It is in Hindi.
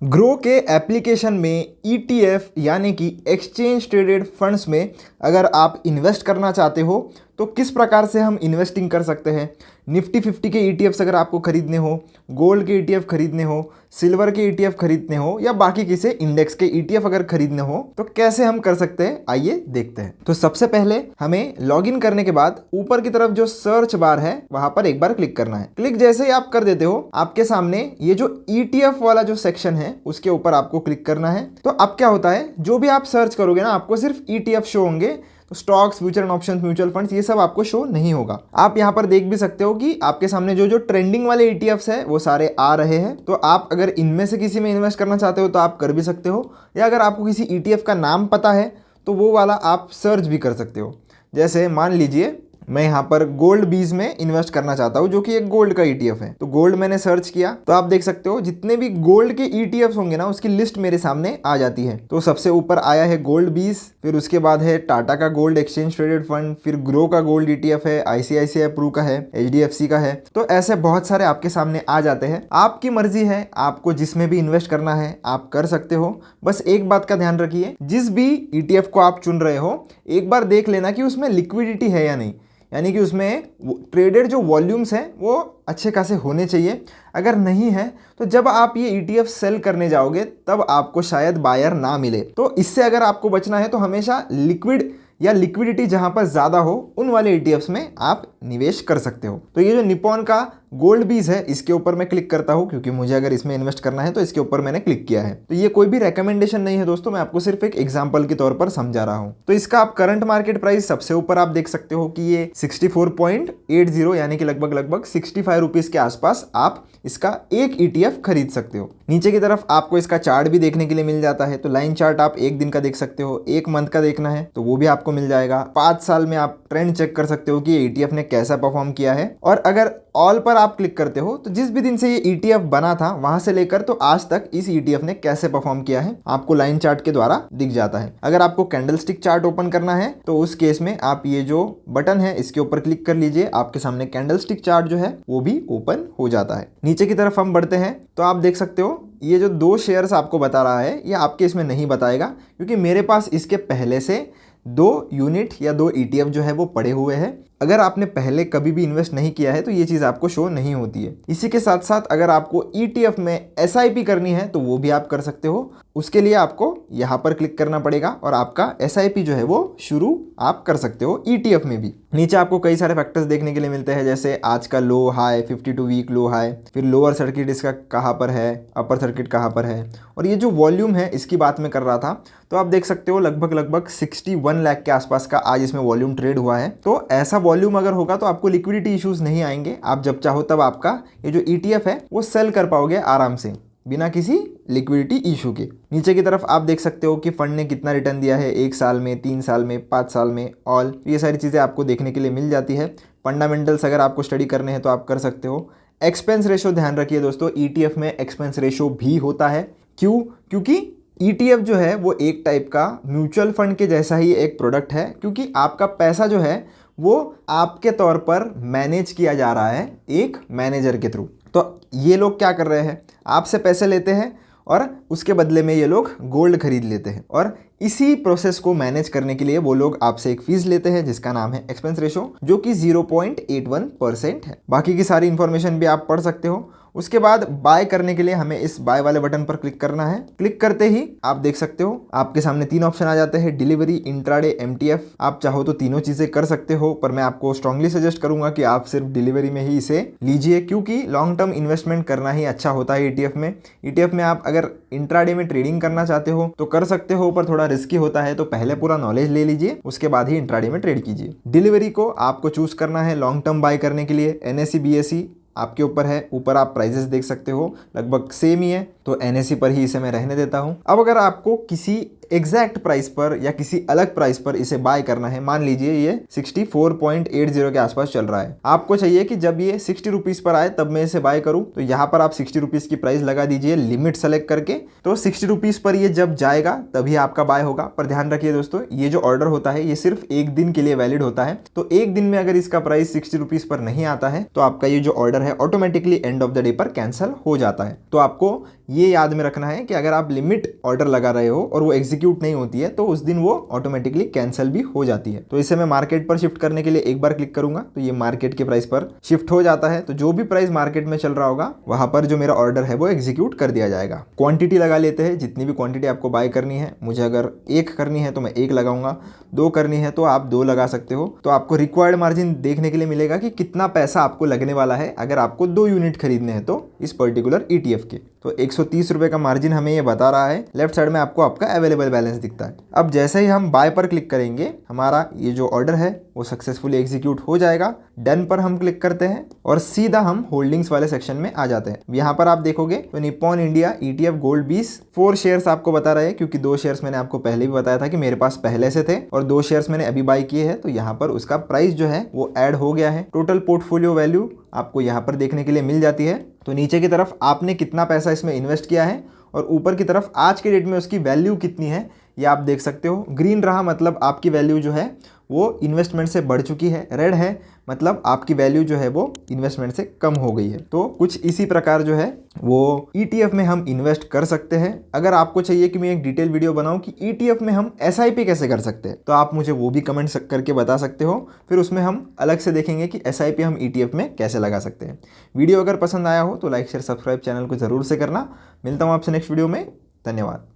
ग्रो के एप्लीकेशन में ईटीएफ यानी कि एक्सचेंज ट्रेडेड फंड्स में अगर आप इन्वेस्ट करना चाहते हो तो किस प्रकार से हम इन्वेस्टिंग कर सकते हैं। निफ्टी 50 के ईटीएफ्स अगर आपको खरीदने हो, गोल्ड के ईटीएफ खरीदने हो, सिल्वर के ईटीएफ खरीदने हो या बाकी किसी इंडेक्स के ईटीएफ अगर खरीदने हो तो कैसे हम कर सकते हैं, आइए देखते हैं। तो सबसे पहले हमें लॉगिन करने के बाद ऊपर की तरफ जो सर्च बार है वहां पर एक बार क्लिक करना है। क्लिक जैसे ही आप कर देते हो आपके सामने ये जो ईटीएफ वाला जो सेक्शन है उसके ऊपर आपको क्लिक करना है। तो अब क्या होता है, जो भी आप सर्च करोगे ना आपको सिर्फ ईटीएफ शो होंगे। तो stocks, future and options, mutual funds ये सब आपको शो नहीं होगा। आप यहाँ पर देख भी सकते हो कि आपके सामने जो जो ट्रेंडिंग वाले ईटीएफ्स है वो सारे आ रहे हैं। तो आप अगर इनमें से किसी में इन्वेस्ट करना चाहते हो तो आप कर भी सकते हो, या अगर आपको किसी ईटीएफ का नाम पता है तो वो वाला आप सर्च भी कर सकते हो। जैसे मान लीजिए मैं यहाँ पर गोल्ड बीज में इन्वेस्ट करना चाहता हूँ जो कि एक गोल्ड का ईटीएफ है। तो गोल्ड मैंने सर्च किया तो आप देख सकते हो जितने भी गोल्ड के ईटीएफ्स होंगे ना उसकी लिस्ट मेरे सामने आ जाती है। तो सबसे ऊपर आया है गोल्ड बीज, फिर उसके बाद है टाटा का गोल्ड एक्सचेंज ट्रेडेड फंड, फिर ग्रो का गोल्ड ईटीएफ है, आईसीआईसीआई प्रू का है, एचडीएफसी का है। तो ऐसे बहुत सारे आपके सामने आ जाते हैं। आपकी मर्जी है, आपको जिसमें भी इन्वेस्ट करना है आप कर सकते हो। बस एक बात का ध्यान रखिए, जिस भी ईटीएफ को आप चुन रहे हो एक बार देख लेना कि उसमें लिक्विडिटी है या नहीं, यानी कि उसमें ट्रेडेड जो वॉल्यूम्स हैं वो अच्छे खासे होने चाहिए। अगर नहीं है तो जब आप ये ईटीएफ सेल करने जाओगे तब आपको शायद बायर ना मिले। तो इससे अगर आपको बचना है तो हमेशा लिक्विड या लिक्विडिटी जहां पर ज़्यादा हो उन वाले ईटीएफ्स में आप निवेश कर सकते हो। तो ये जो निप्पॉन का गोल्ड बीज है इसके ऊपर मैं क्लिक करता हूं क्योंकि मुझे अगर इसमें इन्वेस्ट करना है तो इसके ऊपर मैंने क्लिक किया है। तो ये कोई भी रेकमेंडेशन नहीं है दोस्तों, मैं आपको सिर्फ एक एग्जांपल के तौर पर समझा रहा हूं। तो इसका आप करंट मार्केट प्राइस सबसे ऊपर आप देख सकते हो कि ये 64.80 यानी कि लगभग 65 रुपीज के आसपास आप इसका एक ईटीएफ खरीद सकते हो। नीचे की तरफ आपको इसका चार्ट भी देखने के लिए मिल जाता है। तो लाइन चार्ट आप एक दिन का देख सकते हो, एक मंथ का देखना है तो वो भी आपको मिल जाएगा। 5 साल में आप ट्रेंड चेक कर सकते हो कि ये ईटीएफ ने कैसा परफॉर्म किया है। और अगर ऑल पर आप क्लिक करते हो तो जिस भी दिन से ये ईटीएफ बना था वहां से लेकर तो आज तक इस ईटीएफ ने कैसे परफॉर्म किया है आपको लाइन चार्ट के द्वारा दिख जाता है। अगर आपको कैंडलस्टिक चार्ट ओपन करना है तो उस केस में आप ये जो बटन है इसके ऊपर क्लिक कर लीजिए, आपके सामने कैंडलस्टिक चार्ट जो है वो भी ओपन हो जाता है। नीचे की तरफ हम बढ़ते हैं तो आप देख सकते हो ये जो 2 शेयर्स आपको बता रहा है ये आपके इसमें नहीं बताएगा क्योंकि मेरे पास इसके पहले से 2 यूनिट या 2 ईटीएफ जो है वो पड़े हुए हैं। अगर आपने पहले कभी भी इन्वेस्ट नहीं किया है तो ये चीज़ आपको शो नहीं होती है। इसी के साथ साथ अगर आपको ईटीएफ में एसआईपी करनी है तो वो भी आप कर सकते हो। उसके लिए आपको यहाँ पर क्लिक करना पड़ेगा और आपका एसआईपी जो है वो शुरू आप कर सकते हो ईटीएफ में भी। नीचे आपको कई सारे फैक्टर्स देखने के लिए मिलते हैं, जैसे आज का लो हाई, 52 वीक लो हाई, फिर लोअर सर्किट इसका कहाँ पर है, अपर सर्किट कहाँ पर है, और ये जो वॉल्यूम है इसकी बात मैं कर रहा था। तो आप देख सकते हो लगभग 61 लाख के आसपास का आज इसमें वॉल्यूम ट्रेड हुआ है। तो ऐसा वॉल्यूम अगर होगा तो आपको लिक्विडिटी इश्यूज नहीं आएंगे। आप जब चाहो तब आपका ये जो ईटीएफ है वो सेल कर पाओगे आराम से बिना किसी लिक्विडिटी इशू के। नीचे की तरफ आप देख सकते हो कि फंड ने कितना रिटर्न दिया है 1 साल में, 3 साल में, 5 साल में, ऑल ये सारी चीज़ें आपको देखने के लिए मिल जाती है। फंडामेंटल्स अगर आपको स्टडी करने हैं तो आप कर सकते हो। एक्सपेंस रेशो ध्यान रखिए दोस्तों, ईटीएफ में एक्सपेंस रेशो भी होता है। क्यों? क्योंकि ईटीएफ जो है वो एक टाइप का म्यूचुअल फंड के जैसा ही एक प्रोडक्ट है, क्योंकि आपका पैसा जो है वो आपके तौर पर मैनेज किया जा रहा है एक मैनेजर के थ्रू। तो ये लोग क्या कर रहे हैं, आपसे पैसे लेते हैं और उसके बदले में ये लोग गोल्ड खरीद लेते हैं, और इसी प्रोसेस को मैनेज करने के लिए वो लोग आपसे एक फीस लेते हैं जिसका नाम है एक्सपेंस रेशो, जो कि 0.81% है। बाकी की सारी इंफॉर्मेशन भी आप पढ़ सकते हो। उसके बाद बाय करने के लिए हमें इस बाय वाले बटन पर क्लिक करना है। क्लिक करते ही आप देख सकते हो आपके सामने 3 ऑप्शन आ जाते हैं, डिलीवरी, इंट्राडे, एमटीएफ। आप चाहो तो तीनों चीजें कर सकते हो, पर मैं आपको स्ट्रांगली सजेस्ट करूंगा कि आप सिर्फ डिलीवरी में ही इसे लीजिए, क्योंकि लॉन्ग टर्म इन्वेस्टमेंट करना ही अच्छा होता है ईटीएफ में। ईटीएफ में आप अगर इंट्राडे में ट्रेडिंग करना चाहते हो तो कर सकते हो, पर थोड़ा रिस्की होता है। तो पहले पूरा नॉलेज ले लीजिए, उसके बाद ही इंट्राडे में ट्रेड कीजिए। डिलीवरी को आपको चूज करना है लॉन्ग टर्म बाय करने के लिए। एनएससी बीएससी आपके ऊपर है, ऊपर आप प्राइजेस देख सकते हो लगभग सेम ही है, तो एनएससी पर ही इसे मैं रहने देता हूं। अब अगर आपको किसी एग्जैक्ट प्राइस पर या किसी अलग प्राइस पर इसे बाय करना है। मान लीजिए ये 64.80 के आसपास चल रहा है, आपको चाहिए कि जब ये 60 रुपीज पर आए तब मैं इसे बाय करूं, तो यहाँ पर आप 60 रुपीज की प्राइस लगा दीजिए लिमिट सेलेक्ट करके। तो 60 रुपीज पर ये जब जाएगा तभी आपका बाय होगा। पर ध्यान रखिए दोस्तों, ये जो ऑर्डर होता है ये सिर्फ एक दिन के लिए वैलिड होता है। तो एक दिन में अगर इसका प्राइस 60 रुपीज पर नहीं आता है तो आपका ये जो ऑर्डर है automatically end of the day पर कैंसिल हो जाता है। तो आपको ये याद में रखना है कि अगर आप लिमिट ऑर्डर लगा रहे हो और वो एग्जीक्यूट नहीं होती है तो उस दिन वो ऑटोमेटिकली कैंसिल भी हो जाती है। तो इसे मैं मार्केट पर शिफ्ट करने के लिए एक बार क्लिक करूंगा तो ये मार्केट के प्राइस पर शिफ्ट हो जाता है। तो जो भी प्राइस मार्केट में चल रहा होगा वहां पर जो मेरा ऑर्डर है वो एग्जीक्यूट कर दिया जाएगा। क्वांटिटी लगा लेते हैं, जितनी भी क्वांटिटी आपको बाय करनी है। मुझे अगर 1 करनी है तो मैं 1 लगाऊंगा, 2 करनी है तो आप 2 लगा सकते हो। तो आपको रिक्वायर्ड मार्जिन देखने के लिए मिलेगा कि कितना पैसा आपको लगने वाला है अगर आपको 2 यूनिट खरीदने हैं तो इस पर्टिकुलर ETF के। तो 130 रुपए का मार्जिन हमें ये बता रहा है। लेफ्ट साइड में आपको आपका अवेलेबल बैलेंस दिखता है। अब जैसे ही हम बाय पर क्लिक करेंगे हमारा ये जो ऑर्डर है वो सक्सेसफुली एग्जीक्यूट हो जाएगा। डन पर हम क्लिक करते हैं और सीधा हम होल्डिंग्स वाले सेक्शन में आ जाते हैं। यहाँ पर आप देखोगे तो Nippon India ETF gold 20 4 shares आपको बता रहे हैं, क्योंकि 2 शेयर्स मैंने आपको पहले भी बताया था कि मेरे पास पहले से थे और 2 शेयर्स मैंने अभी बाय किए हैं। तो यहाँ पर उसका प्राइस जो है वो ऐड हो गया है। टोटल पोर्टफोलियो वैल्यू आपको यहाँ पर देखने के लिए मिल जाती है। तो नीचे की तरफ आपने कितना पैसा इसमें इन्वेस्ट किया है और ऊपर की तरफ आज के डेट में उसकी वैल्यू कितनी है ये आप देख सकते हो। ग्रीन रहा मतलब आपकी वैल्यू जो है वो इन्वेस्टमेंट से बढ़ चुकी है, रेड है मतलब आपकी वैल्यू जो है वो इन्वेस्टमेंट से कम हो गई है। तो कुछ इसी प्रकार जो है वो ETF में हम इन्वेस्ट कर सकते हैं। अगर आपको चाहिए कि मैं एक डिटेल वीडियो बनाऊं कि ETF में हम SIP कैसे कर सकते हैं तो आप मुझे वो भी कमेंट करके बता सकते हो, फिर उसमें हम अलग से देखेंगे कि SIP हम ETF में कैसे लगा सकते हैं। वीडियो अगर पसंद आया हो तो लाइक शेयर सब्सक्राइब चैनल को जरूर से करना। मिलता हूँ आपसे नेक्स्ट वीडियो में। धन्यवाद।